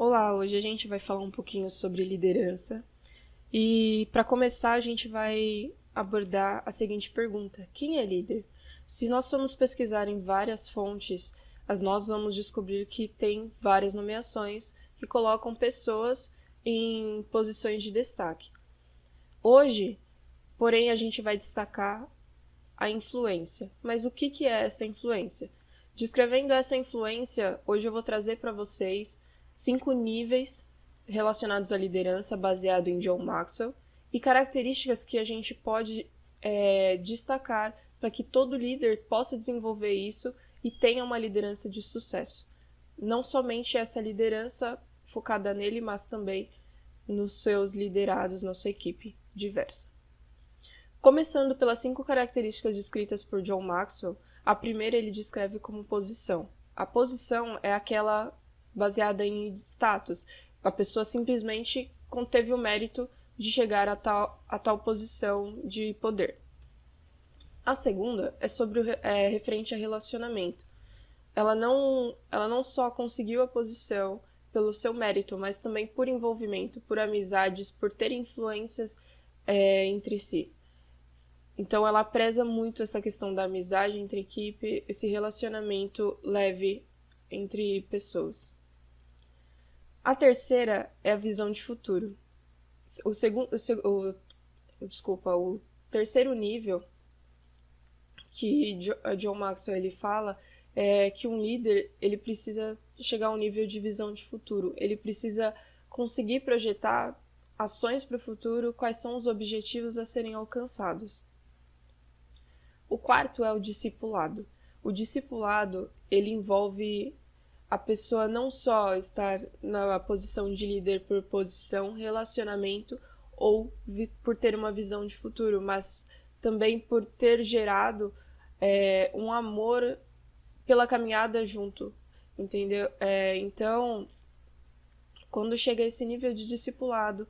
Olá, hoje a gente vai falar um pouquinho sobre liderança e para começar a gente vai abordar a seguinte pergunta: quem é líder? Se nós formos pesquisar em várias fontes, nós vamos descobrir que tem várias nomeações que colocam pessoas em posições de destaque. Hoje, porém, a gente vai destacar a influência. Mas o que é essa influência? Descrevendo essa influência, hoje eu vou trazer para vocês 5 níveis relacionados à liderança baseado em John Maxwell e características que a gente pode destacar para que todo líder possa desenvolver isso e tenha uma liderança de sucesso. Não somente essa liderança focada nele, mas também nos seus liderados, na sua equipe diversa. Começando pelas 5 características descritas por John Maxwell, a primeira ele descreve como posição. A posição é aquela baseada em status. A pessoa simplesmente teve o mérito de chegar a tal posição de poder. A segunda é referente a relacionamento. Ela não só conseguiu a posição pelo seu mérito, mas também por envolvimento, por amizades, por ter influências entre si. Então, ela preza muito essa questão da amizade entre equipe, esse relacionamento leve entre pessoas. A terceira é a visão de futuro. O terceiro nível que John Maxwell ele fala é que um líder ele precisa chegar a um nível de visão de futuro. Ele precisa conseguir projetar ações para o futuro, quais são os objetivos a serem alcançados. O quarto é o discipulado. O discipulado, ele envolve a pessoa não só estar na posição de líder por posição, relacionamento ou por ter uma visão de futuro, mas também por ter gerado um amor pela caminhada junto, entendeu? Então, quando chega a esse nível de discipulado,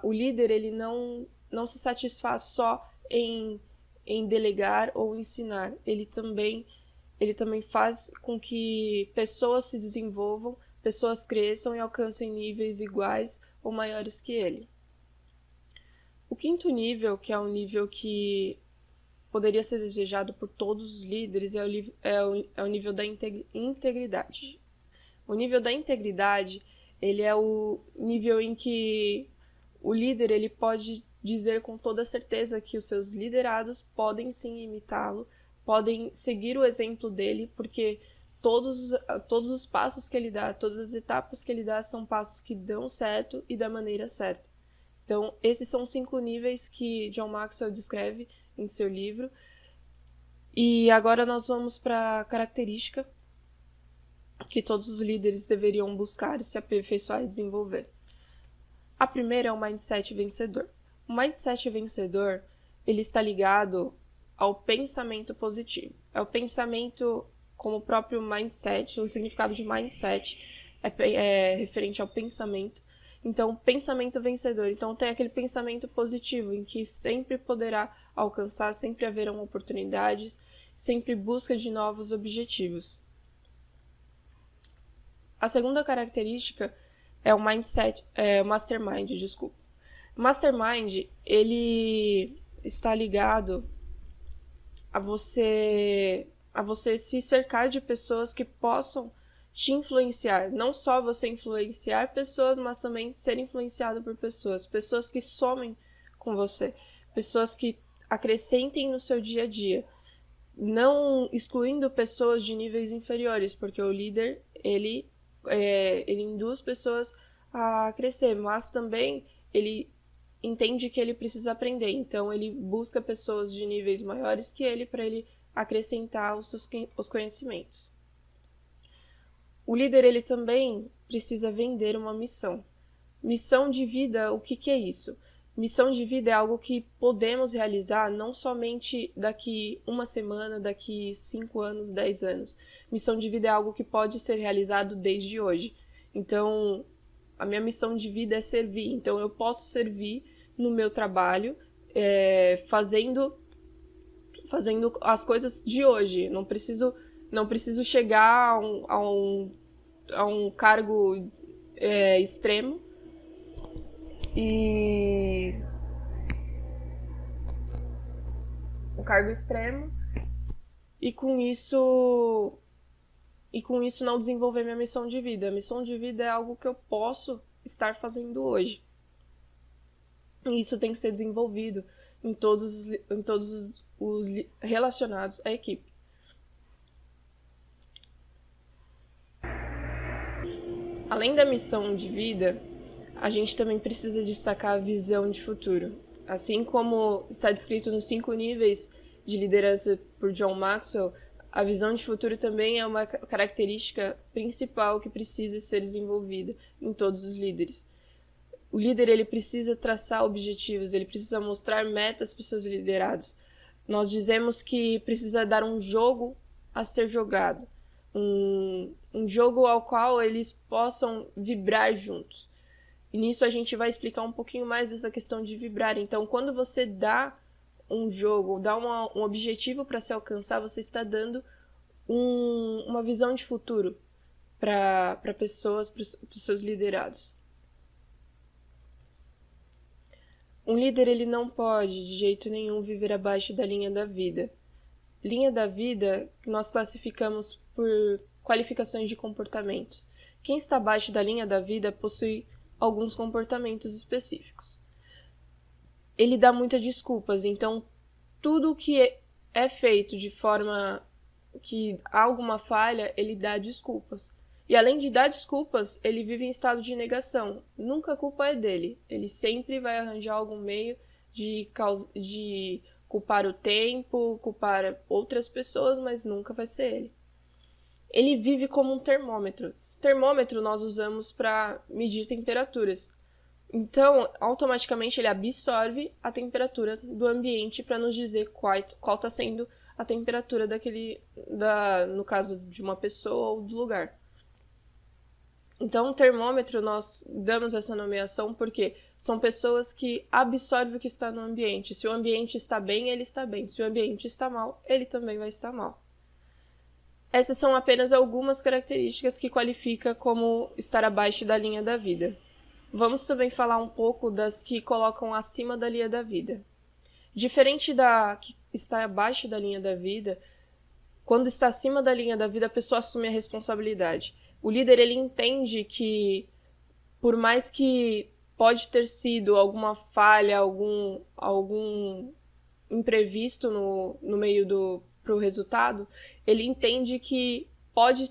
o líder ele não se satisfaz só em delegar ou ensinar. Ele também faz com que pessoas se desenvolvam, pessoas cresçam e alcancem níveis iguais ou maiores que ele. O quinto nível, que é um nível que poderia ser desejado por todos os líderes, é o nível da integridade. O nível da integridade, ele é o nível em que o líder ele pode dizer com toda certeza que os seus liderados podem sim imitá-lo, podem seguir o exemplo dele, porque todos os passos que ele dá, todas as etapas que ele dá são passos que dão certo e da maneira certa. Então, esses são 5 níveis que John Maxwell descreve em seu livro. E agora nós vamos para a característica que todos os líderes deveriam buscar, se aperfeiçoar e desenvolver. A primeira é o mindset vencedor. O mindset vencedor, ele está ligado ao pensamento positivo. É o pensamento, como o próprio mindset, o significado de mindset é referente ao pensamento. Então, pensamento vencedor. Então, tem aquele pensamento positivo, em que sempre poderá alcançar, sempre haverão oportunidades, sempre busca de novos objetivos. A segunda característica é o mastermind, desculpa. Mastermind, ele está ligado a você se cercar de pessoas que possam te influenciar. Não só você influenciar pessoas, mas também ser influenciado por pessoas. Pessoas que somem com você. Pessoas que acrescentem no seu dia a dia. Não excluindo pessoas de níveis inferiores, porque o líder, ele induz pessoas a crescer, mas também ele entende que ele precisa aprender, então ele busca pessoas de níveis maiores que ele para ele acrescentar os conhecimentos. O líder ele também precisa vender uma missão. Missão de vida, o que é isso? Missão de vida é algo que podemos realizar não somente daqui uma semana, daqui 5 anos, 10 anos. Missão de vida é algo que pode ser realizado desde hoje. Então, a minha missão de vida é servir. Então, eu posso servir no meu trabalho, fazendo as coisas de hoje. Não preciso chegar a um cargo extremo e um cargo extremo e com isso não desenvolver minha missão de vida. A missão de vida é algo que eu posso estar fazendo hoje. E isso tem que ser desenvolvido em todos os relacionados à equipe. Além da missão de vida, a gente também precisa destacar a visão de futuro. Assim como está descrito nos 5 níveis de liderança por John Maxwell, a visão de futuro também é uma característica principal que precisa ser desenvolvida em todos os líderes. O líder ele precisa traçar objetivos, ele precisa mostrar metas para os seus liderados. Nós dizemos que precisa dar um jogo a ser jogado, um jogo ao qual eles possam vibrar juntos. E nisso a gente vai explicar um pouquinho mais dessa questão de vibrar. Então, quando você dá um jogo, dá um objetivo para se alcançar, você está dando uma visão de futuro para pessoas, para os seus liderados. Um líder ele não pode, de jeito nenhum, viver abaixo da linha da vida. Linha da vida nós classificamos por qualificações de comportamentos. Quem está abaixo da linha da vida possui alguns comportamentos específicos. Ele dá muitas desculpas, então tudo que é feito de forma que há alguma falha, ele dá desculpas. E além de dar desculpas, ele vive em estado de negação. Nunca a culpa é dele. Ele sempre vai arranjar algum meio de culpar o tempo, culpar outras pessoas, mas nunca vai ser ele. Ele vive como um termômetro. Termômetro nós usamos para medir temperaturas. Então, automaticamente ele absorve a temperatura do ambiente para nos dizer qual está sendo a temperatura no caso de uma pessoa ou do lugar. Então, o termômetro, nós damos essa nomeação porque são pessoas que absorvem o que está no ambiente. Se o ambiente está bem, ele está bem. Se o ambiente está mal, ele também vai estar mal. Essas são apenas algumas características que qualificam como estar abaixo da linha da vida. Vamos também falar um pouco das que colocam acima da linha da vida. Diferente da que está abaixo da linha da vida, quando está acima da linha da vida, a pessoa assume a responsabilidade. O líder ele entende que, por mais que pode ter sido alguma falha, algum imprevisto no meio pro resultado, ele entende que pode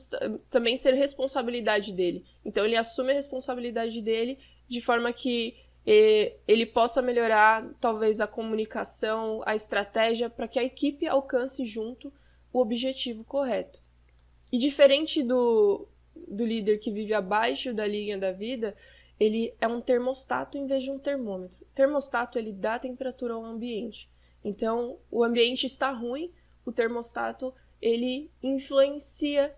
também ser responsabilidade dele. Então ele assume a responsabilidade dele de forma que ele possa melhorar talvez a comunicação, a estratégia para que a equipe alcance junto o objetivo correto. E diferente do líder que vive abaixo da linha da vida, ele é um termostato em vez de um termômetro. O termostato ele dá temperatura ao ambiente. Então, o ambiente está ruim, o termostato ele influencia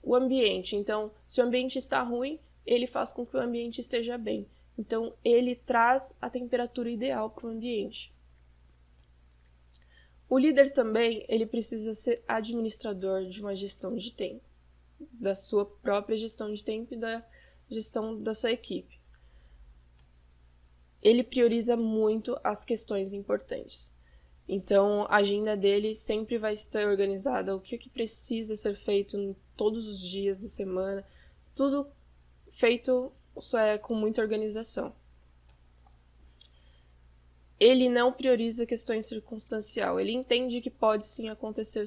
o ambiente. Então, se o ambiente está ruim, ele faz com que o ambiente esteja bem. Então, ele traz a temperatura ideal para o ambiente. O líder também, ele precisa ser administrador de uma gestão de tempo, da sua própria gestão de tempo e da gestão da sua equipe. Ele prioriza muito as questões importantes. Então, a agenda dele sempre vai estar organizada, o que precisa ser feito todos os dias da semana, tudo feito com muita organização. Ele não prioriza questões circunstanciais. Ele entende que pode sim acontecer,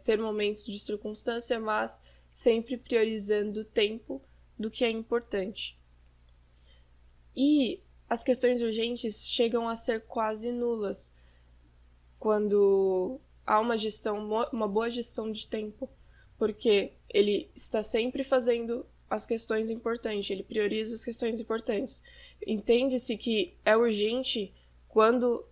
ter momentos de circunstância, mas sempre priorizando o tempo do que é importante. E as questões urgentes chegam a ser quase nulas quando há uma boa gestão de tempo, porque ele está sempre fazendo as questões importantes, ele prioriza as questões importantes. Entende-se que é urgente quando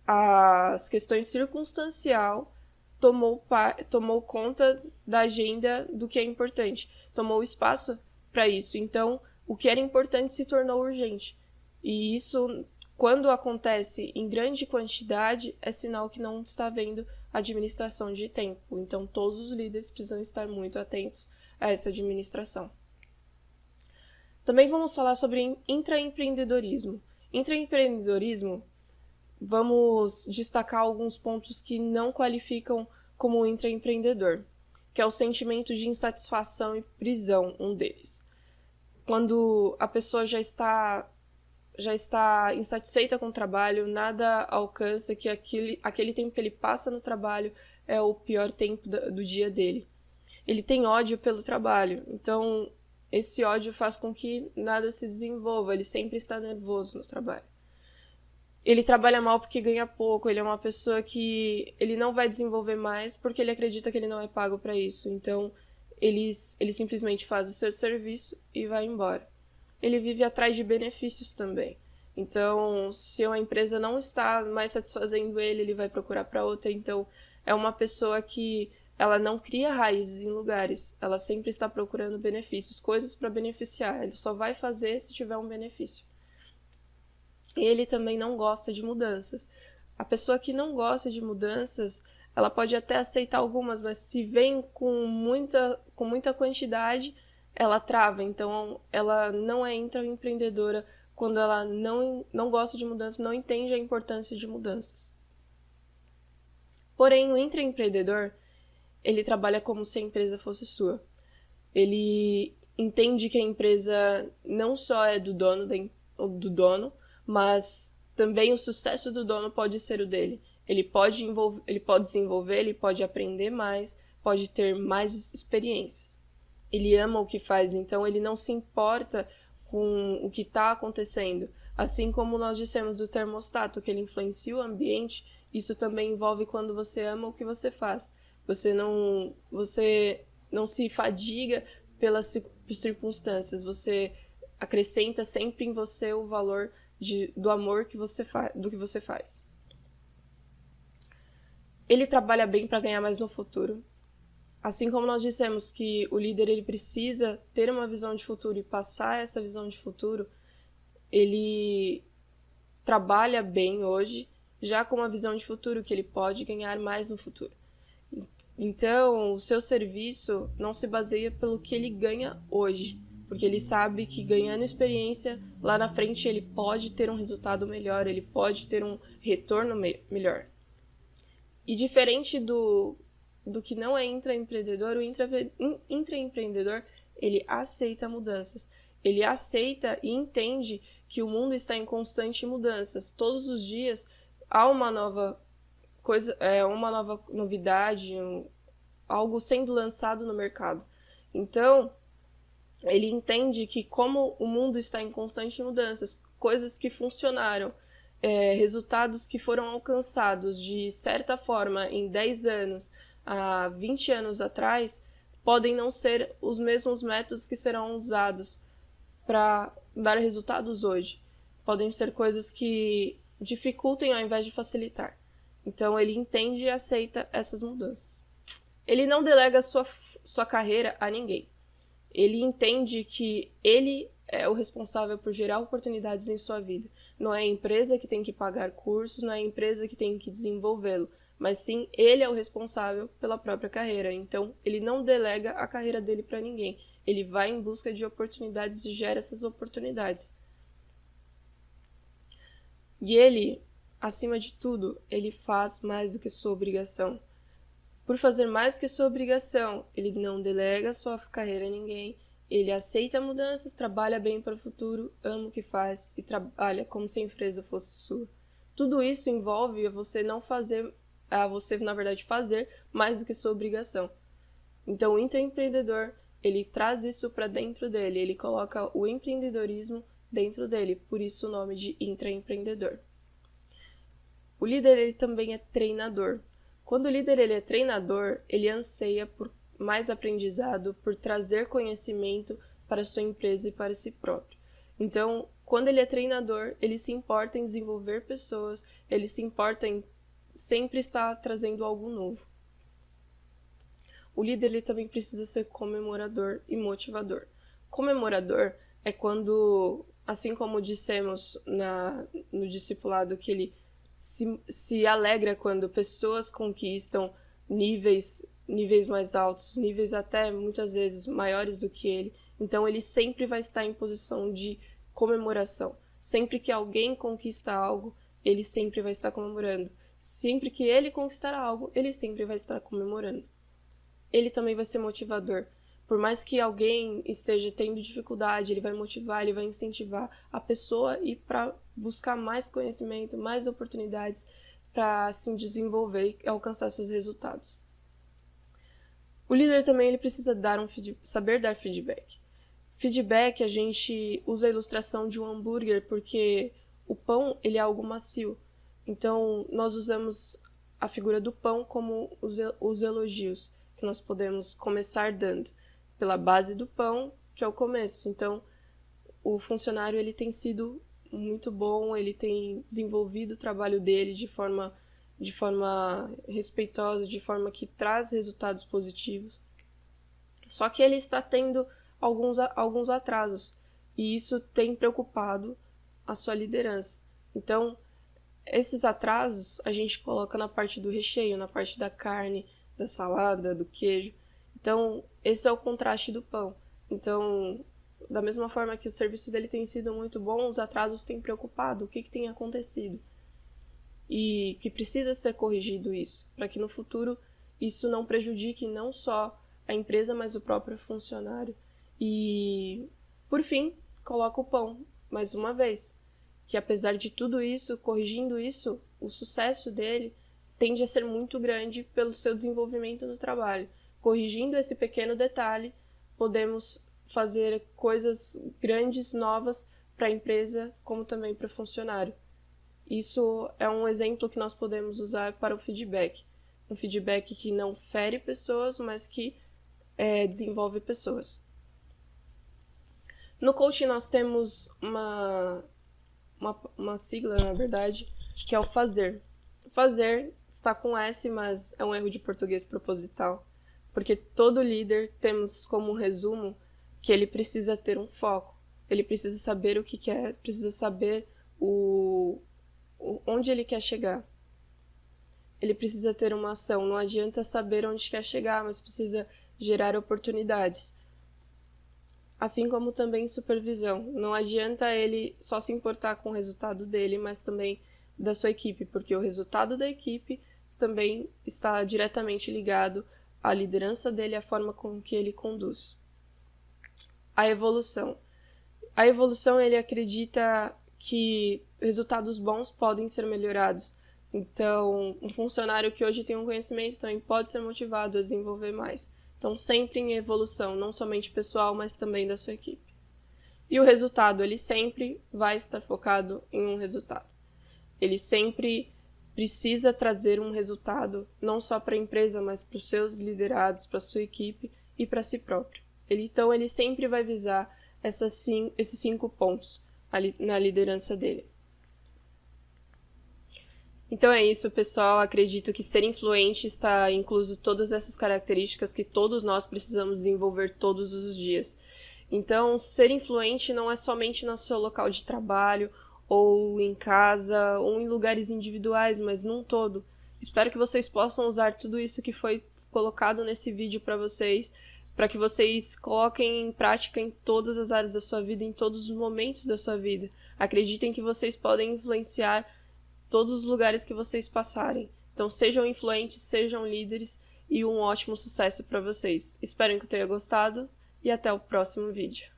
as questões circunstancial tomou conta da agenda do que é importante, tomou espaço para isso. Então, o que era importante se tornou urgente. E isso, quando acontece em grande quantidade, é sinal que não está havendo administração de tempo. Então, todos os líderes precisam estar muito atentos a essa administração. Também vamos falar sobre intraempreendedorismo. Intraempreendedorismo, vamos destacar alguns pontos que não qualificam como intraempreendedor, que é o sentimento de insatisfação e prisão, um deles. Quando a pessoa já está insatisfeita com o trabalho, nada alcança, que aquele tempo que ele passa no trabalho é o pior tempo do dia dele. Ele tem ódio pelo trabalho, então esse ódio faz com que nada se desenvolva, ele sempre está nervoso no trabalho. Ele trabalha mal porque ganha pouco, ele é uma pessoa que ele não vai desenvolver mais porque ele acredita que ele não é pago para isso, então ele simplesmente faz o seu serviço e vai embora. Ele vive atrás de benefícios também. Então, se uma empresa não está mais satisfazendo ele, ele vai procurar para outra. Então, é uma pessoa que ela não cria raízes em lugares. Ela sempre está procurando benefícios, coisas para beneficiar. Ele só vai fazer se tiver um benefício. Ele também não gosta de mudanças. A pessoa que não gosta de mudanças, ela pode até aceitar algumas, mas se vem com muita quantidade, ela trava. Então, ela não é intraempreendedora quando ela não gosta de mudanças, não entende a importância de mudanças. Porém, o intraempreendedor, ele trabalha como se a empresa fosse sua. Ele entende que a empresa não só é do dono, mas também o sucesso do dono pode ser o dele. Ele pode desenvolver, ele pode aprender mais, pode ter mais experiências. Ele ama o que faz, então ele não se importa com o que está acontecendo. Assim como nós dissemos do termostato, que ele influencia o ambiente, isso também envolve quando você ama o que você faz. Você não se fadiga pelas circunstâncias, você acrescenta sempre em você o valor do amor do que você faz. Ele trabalha bem para ganhar mais no futuro. Assim como nós dissemos que o líder ele precisa ter uma visão de futuro e passar essa visão de futuro, ele trabalha bem hoje, já com uma visão de futuro que ele pode ganhar mais no futuro. Então, o seu serviço não se baseia pelo que ele ganha hoje, porque ele sabe que ganhando experiência, lá na frente ele pode ter um resultado melhor, ele pode ter um retorno melhor. E diferente do que não é intraempreendedor, o intraempreendedor, ele aceita mudanças. Ele aceita e entende que o mundo está em constante mudanças. Todos os dias há uma nova coisa, uma nova novidade, algo sendo lançado no mercado. Então, ele entende que como o mundo está em constante mudanças, coisas que funcionaram, resultados que foram alcançados de certa forma em 10 anos, há 20 anos atrás, podem não ser os mesmos métodos que serão usados para dar resultados hoje. Podem ser coisas que dificultem ao invés de facilitar. Então, ele entende e aceita essas mudanças. Ele não delega sua carreira a ninguém. Ele entende que ele é o responsável por gerar oportunidades em sua vida. Não é a empresa que tem que pagar cursos, não é a empresa que tem que desenvolvê-lo, mas sim ele é o responsável pela própria carreira. Então, ele não delega a carreira dele para ninguém. Ele vai em busca de oportunidades e gera essas oportunidades. E ele, acima de tudo, ele faz mais do que sua obrigação. Por fazer mais que sua obrigação, ele não delega sua carreira a ninguém, ele aceita mudanças, trabalha bem para o futuro, ama o que faz e trabalha como se a empresa fosse sua. Tudo isso envolve você na verdade, fazer mais do que sua obrigação. Então, o intraempreendedor, ele traz isso para dentro dele, ele coloca o empreendedorismo dentro dele, por isso o nome de intraempreendedor. O líder, ele também é treinador. Quando o líder ele é treinador, ele anseia por mais aprendizado, por trazer conhecimento para a sua empresa e para si próprio. Então, quando ele é treinador, ele se importa em desenvolver pessoas, ele se importa em sempre estar trazendo algo novo. O líder ele também precisa ser comemorador e motivador. Comemorador é quando, assim como dissemos no discipulado, que ele se alegra quando pessoas conquistam níveis mais altos, níveis até muitas vezes maiores do que ele. Então ele sempre vai estar em posição de comemoração. Sempre que alguém conquista algo, ele sempre vai estar comemorando. Sempre que ele conquistar algo, ele sempre vai estar comemorando. Ele também vai ser motivador. Por mais que alguém esteja tendo dificuldade, ele vai motivar, ele vai incentivar a pessoa a ir para buscar mais conhecimento, mais oportunidades para se desenvolver e alcançar seus resultados. O líder também ele precisa saber dar feedback. Feedback, a gente usa a ilustração de um hambúrguer porque o pão ele é algo macio. Então, nós usamos a figura do pão como os elogios que nós podemos começar dando pela base do pão, que é o começo. Então, o funcionário ele tem sido muito bom, ele tem desenvolvido o trabalho dele de forma respeitosa, de forma que traz resultados positivos. Só que ele está tendo alguns atrasos, e isso tem preocupado a sua liderança. Então, esses atrasos a gente coloca na parte do recheio, na parte da carne, da salada, do queijo. Então, esse é o contraste do pão. Então, da mesma forma que o serviço dele tem sido muito bom, os atrasos têm preocupado. O que tem acontecido? E que precisa ser corrigido isso, para que no futuro isso não prejudique não só a empresa, mas o próprio funcionário. E, por fim, coloca o pão, mais uma vez, que apesar de tudo isso, corrigindo isso, o sucesso dele tende a ser muito grande pelo seu desenvolvimento no trabalho. Corrigindo esse pequeno detalhe, podemos fazer coisas grandes, novas para a empresa, como também para o funcionário. Isso é um exemplo que nós podemos usar para o feedback. Um feedback que não fere pessoas, mas que desenvolve pessoas. No coaching nós temos uma sigla, na verdade, que é o fazer. Fazer está com S, mas é um erro de português proposital, porque todo líder temos como resumo que ele precisa ter um foco, ele precisa saber o que quer, precisa saber onde ele quer chegar. Ele precisa ter uma ação, não adianta saber onde quer chegar, mas precisa gerar oportunidades. Assim como também supervisão. Não adianta ele só se importar com o resultado dele, mas também da sua equipe, porque o resultado da equipe também está diretamente ligado à liderança dele, à forma com que ele conduz. A evolução. A evolução, ele acredita que resultados bons podem ser melhorados. Então, um funcionário que hoje tem um conhecimento também pode ser motivado a desenvolver mais. Então, sempre em evolução, não somente pessoal, mas também da sua equipe. E o resultado, ele sempre vai estar focado em um resultado. Ele sempre precisa trazer um resultado, não só para a empresa, mas para os seus liderados, para a sua equipe e para si próprio. Então, ele sempre vai visar esses 5 pontos na liderança dele. Então é isso, pessoal. Acredito que ser influente está incluso todas essas características que todos nós precisamos desenvolver todos os dias. Então, ser influente não é somente no seu local de trabalho, ou em casa, ou em lugares individuais, mas num todo. Espero que vocês possam usar tudo isso que foi colocado nesse vídeo para que vocês coloquem em prática em todas as áreas da sua vida, em todos os momentos da sua vida. Acreditem que vocês podem influenciar todos os lugares que vocês passarem. Então sejam influentes, sejam líderes e um ótimo sucesso para vocês. Espero que tenham gostado e até o próximo vídeo.